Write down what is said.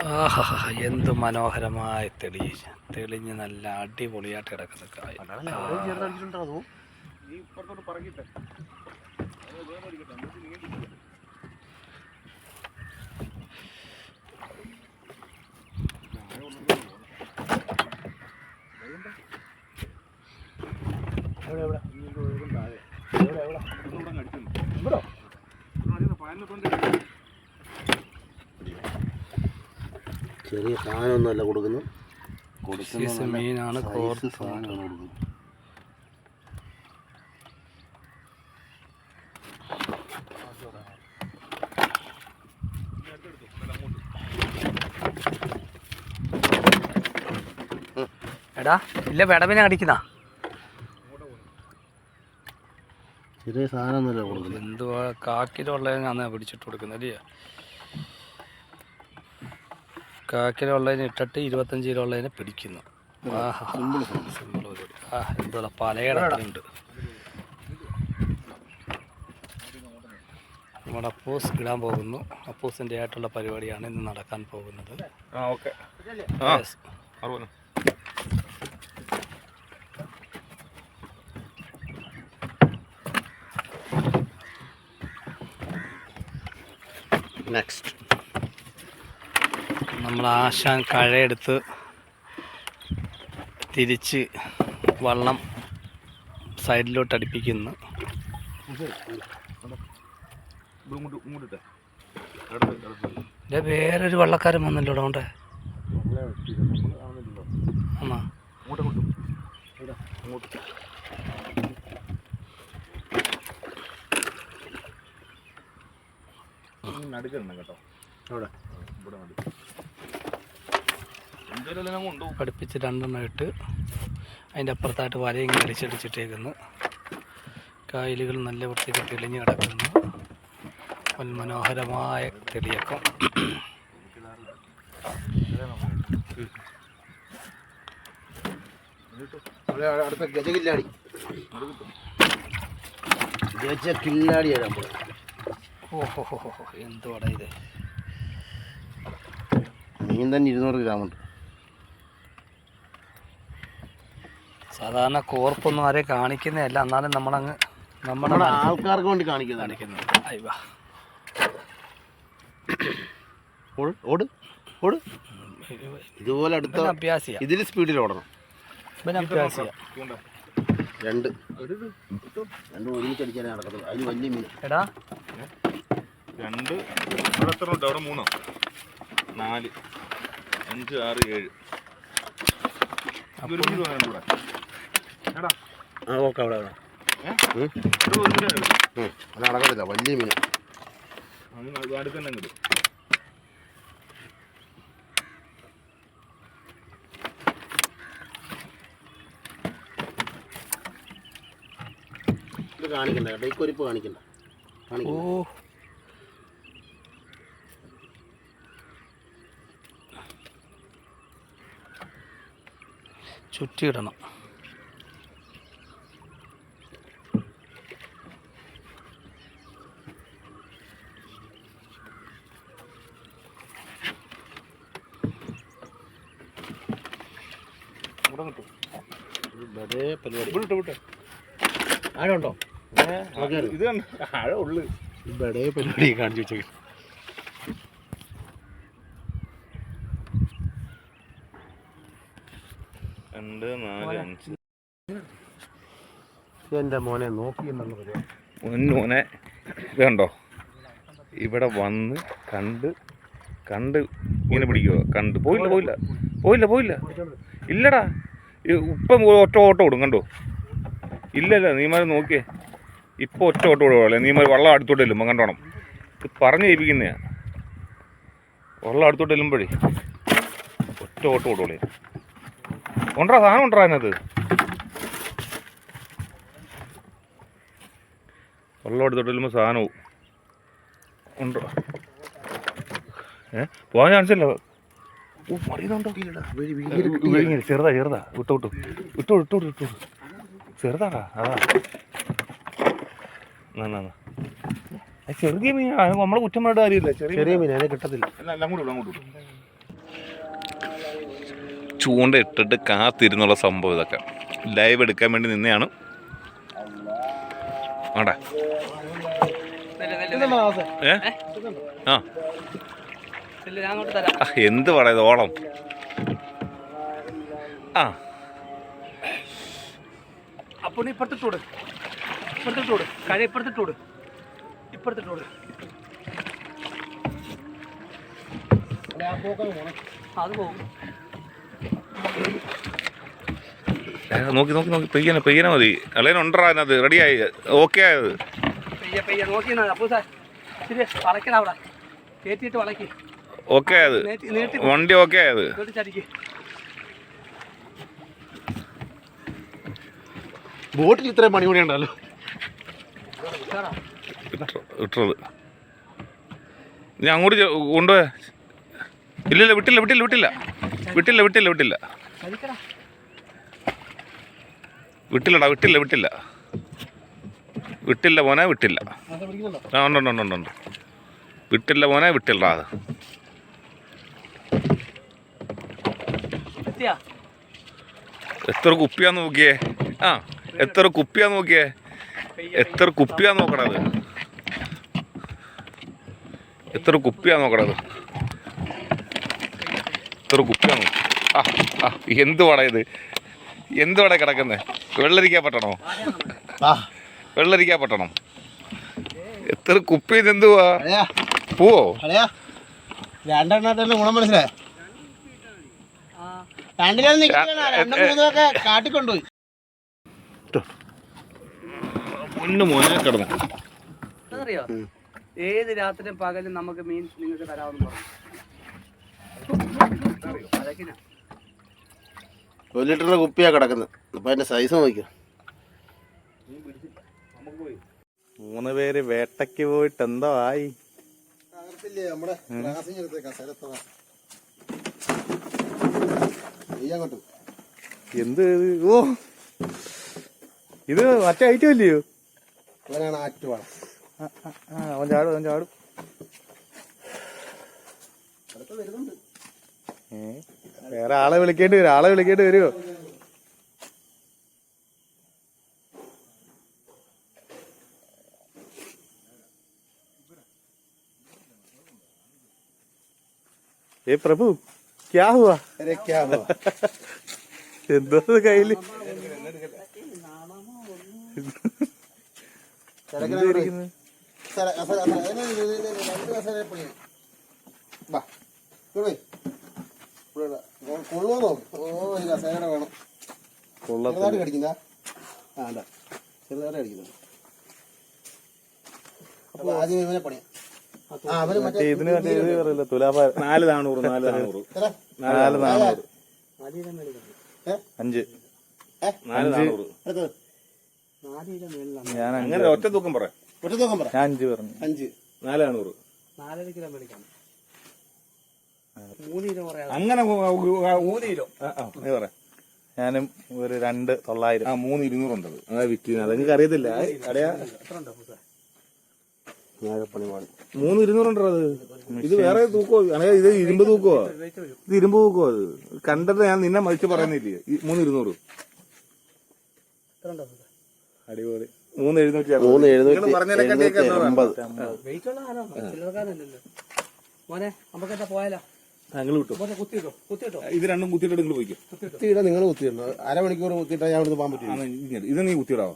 ആഹാ, എന്ത് മനോഹരമായി തെളിഞ്ഞ് നല്ല അടിപൊളിയായിട്ട് കിടക്കുന്ന കായ. ചെറിയ സാധനമൊന്നുമല്ല കൊടുക്കുന്നു, മീനാണ്. എടാ ഇല്ല വിടവിനെ അടിക്കുന്ന ചെറിയ സാധനമൊന്നുമല്ല കൊടുക്കുന്നത്. എന്തുവാ കാക്കിലുള്ളതിനാണ് പിടിച്ചിട്ട് കൊടുക്കുന്നത് അല്ലേ? കാക്കിലുള്ളതിന് ഇട്ടിട്ട് 25 കിലോ ഉള്ളതിനെ പിടിക്കുന്നു. സിമ്പിൾ പരിപാടി. എന്താ പലയിടത്തിലുണ്ട്. നമ്മുടെ അപ്പൂസ് ഇടാൻ പോകുന്നു. അപ്പൂസിൻ്റെ ആയിട്ടുള്ള പരിപാടിയാണ് ഇന്ന് നടക്കാൻ പോകുന്നത്. നെക്സ്റ്റ് നമ്മൾ ആശാൻ കഴയെടുത്ത് തിരിച്ച് വള്ളം സൈഡിലോട്ട് അടുപ്പിക്കുന്നു. വേറൊരു വള്ളക്കാരൻ വന്നല്ലോ ഇവിടെ കൊണ്ട്. ആണോ? പഠിപ്പിച്ച് 2 എണ്ണം ഇട്ട് അതിൻ്റെ അപ്പുറത്തായിട്ട് വലയും അടിച്ചടിച്ചിട്ടേക്കുന്നു. കായലുകൾ നല്ല വൃത്തിക്ക് തെളിഞ്ഞ് കിടക്കുന്നു. മനോഹരമായ തെളിയക്കം. അടുത്ത ഗജകില്ലാടി കില്ലാടിയാണ്. ഓഹോ, എന്തുവാടാ ഇത്? മീൻ തന്നെ 200 ഗ്രാമുണ്ട്. സാധാരണ കോർപ്പൊന്നും ആരെയും കാണിക്കുന്നതല്ല, എന്നാലും നമ്മുടെ ആൾക്കാർക്ക് വേണ്ടി കാണിക്കുന്നു. ഇതുപോലെ അടുത്ത അഭ്യാസിയ ഇതിൽ സ്പീഡിൽ ഓടണം. രണ്ട് ഒരുമിച്ച് അടിച്ചാലേ നടക്കത്തുള്ളൂ. അതിന് വലിയ മീൻ. എടാ 2 അവിടെ എത്ര ഉണ്ട്? അവിടെ 3, 4, 5, 6, 7. ഓക്കെ, അവിടെ അത് നടക്കത്തില്ല. വലിയ മീൻ അടുത്തന്നെ കിട്ടും. ഇത് കാണിക്കണ്ട, ഡൈക്കൊരിപ്പ് കാണിക്കണ്ട. ചുറ്റിയിടണം. പരിപാടി ആഴമുണ്ടോ? ഇത് ആഴമുള്ളു. ബടേ പരിപാടി കാണിച്ചു വെച്ചേ. എൻ്റെ മോനെ നോക്കിയെന്നുള്ള പരിപാടി. മോനെ ഇത് കണ്ടോ? ഇവിടെ വന്ന് കണ്ട് ഇങ്ങനെ പിടിക്കുവോ? പോയില്ല ഇല്ലടാ. ഇപ്പം ഒറ്റ ഓട്ടം ഓടും കണ്ടോ? ഇല്ലല്ല, നീമാർ നോക്കിയേ. ഇപ്പോൾ ഒറ്റ ഓട്ടം ഓടുകയല്ലേ. നീമാർ വള്ളം അടുത്തോട്ട് ചെല്ലുമ്പോൾ കണ്ടോണം. ഇത് പറഞ്ഞ് ഏൽപ്പിക്കുന്നതാ. വള്ളം അടുത്തോട്ട് ചെല്ലുമ്പോഴേ ഒറ്റ ഓട്ടം ഓടുകയുള്ളേ. ഉണ്ടോ സാധനം ഉണ്ടോ അതിനകത്ത്? വള്ളം അടുത്തോട്ട് ചെല്ലുമ്പോൾ സാധനവും ഉണ്ടോ? പോകാൻ ചാൻസ് ഇല്ല. മറിയുന്നുണ്ടോ? ചെറുതാ വിട്ടു ചെറുതാടാ. അതാ ചെറിയ മീൻ നമ്മളെ കുറ്റം പറഞ്ഞിട്ട് കാര്യമില്ല. ചെറിയ മീൻ അതിനെ കിട്ടത്തില്ല. എല്ലാം കൂടെ അങ്ങോട്ട് ചൂണ്ട ഇട്ടിട്ട് കാത്തിരുന്നുള്ള സംഭവം ഇതൊക്കെ ലൈവ് എടുക്കാൻ വേണ്ടി നിന്നെയാണ് ആടാ ഏ ആ എന്ത് പറയുന്നത് ഓളം ആ അപ്പോൾ ഇപ്പുറത്തിട്ടോട് കഴി ഇപ്പുറത്തിട്ടോട് അത് പോകും. നോക്കി നോക്കി നോക്കി പെയ്യനെ മതി അളേനുണ്ടാ അതിനകത്ത് റെഡിയായി ഓക്കെ ആയത് പെയ്യ നോക്കി അപ്പോൾ സാർ ശരി വളയ്ക്കണം അവിടെ കയറ്റിയിട്ട് വളയ്ക്ക് ഓക്കെ ആയത് വണ്ടി ഓക്കെ ആയത് ചടിക്ക്. ബോട്ടിൽ ഇത്രയും പണികൂടി ഉണ്ടല്ലോ ഇട്ടത് ഞാൻ അങ്ങോട്ട് കൊണ്ടുപോയ ഇല്ലില്ല വിട്ടില്ല ചടിക്കടാ. വിട്ടില്ല മോനെ വിട്ടില്ല ആ ഉണ്ട് വിട്ടില്ല മോനെ വിട്ടില്ല അത് എത്തിയാ എത്ര കുപ്പിയാന്ന് നോക്കിയേ ആ എത്ര കുപ്പിയാന്ന് നോക്കിയേ എത്ര കുപ്പിയാന്ന് നോക്കണത് എത്ര കുപ്പിയാന്ന് നോക്കണത് എത്ര കുപ്പിയാന്ന് ആ ആ എന്ത് വട ഇത് എന്ത് വട കിടക്കുന്നത് വെള്ളരിക്കാ പട്ടണോ വെള്ളരിക്കാ പട്ടണം എത്ര കുപ്പി ഇത് എന്തുവാ പോവോ രണ്ടെണ്ണ ഗുണം മനസ്സിലായ രണ്ടിലൊക്കെ കാട്ടിക്കൊണ്ടുപോയി മോനെ കിടന്നു അതറിയോ ഏത് രാത്രിയും പകലും നമുക്ക് മീൻ നിങ്ങൾക്ക് തരാമെന്ന് പറഞ്ഞു. 1 ലിറ്ററിന്റെ കുപ്പിയാ കിടക്കുന്നത്. അപ്പൊ അതിന്റെ സൈസ് നോക്കിയോ. 3 പേര് വേട്ടയ്ക്ക് പോയിട്ട് എന്തോ ആയി. എന്ത് ഓ ഇത് മറ്റേ ഐറ്റം ഇല്ലയോ? അവൻ ചാടും വേറെ ആളെ വിളിക്കേണ്ടി വരുമോ? ഏ പ്രഭു ക്യാ ഹുവാ? എന്തോ കയ്യില് കൊള്ളുവോ? ഓ ഈ കസേര വേണം. ചെറുതായിട്ട് കടിക്കുന്ന ചെറുതായിട്ട് കടിക്കുന്നത്. അപ്പൊ ആദ്യം ഇവനെ പണിയാ. ഇതിന് മറ്റേ ഇത് പറയില്ല തുലാഭാരം 4,400 5 ഞാൻ അങ്ങനെ ഒറ്റ തൂക്കം പറ ഞാൻ 5 പറഞ്ഞു 4,400 4 കിലോ മേടിക്കാം. 3 കിലോ പറയാം. അങ്ങനെ 3 കിലോ പറയാം. ഞാനും ഒരു 2,900 3,200 ഉണ്ടത് അതാ വിറ്റ് അതെനിക്ക് അറിയത്തില്ല. അടയാ 3,200 ഉണ്ടോ അത്? ഇത് വേറെ തൂക്കോ? ഇത് ഇരുമ്പ് തൂക്കോ? ഇത് ഇരുമ്പ് തൂക്കോ? അത് കണ്ടിട്ട് ഞാൻ നിന്നെ മതിച്ച് പറയുന്നില്ലേ. 3,200 അടിപൊളി. 3,780. മോനെ നമുക്കെന്താ പോയാലോ? ഞങ്ങൾ വിട്ടു. കുത്തിയിട്ടോ ഇത് രണ്ടും കുത്തിയിട്ട് നിങ്ങൾ പോയിക്കോ. കുത്തിയിടാ. നിങ്ങൾ കുത്തിയിടണം. അരമണിക്കൂർ കുത്തിയിട്ടാ ഞാൻ ഇവിടുന്ന് പോകാൻ പറ്റില്ല. ഇത് നീ കുത്തിയിടാവോ?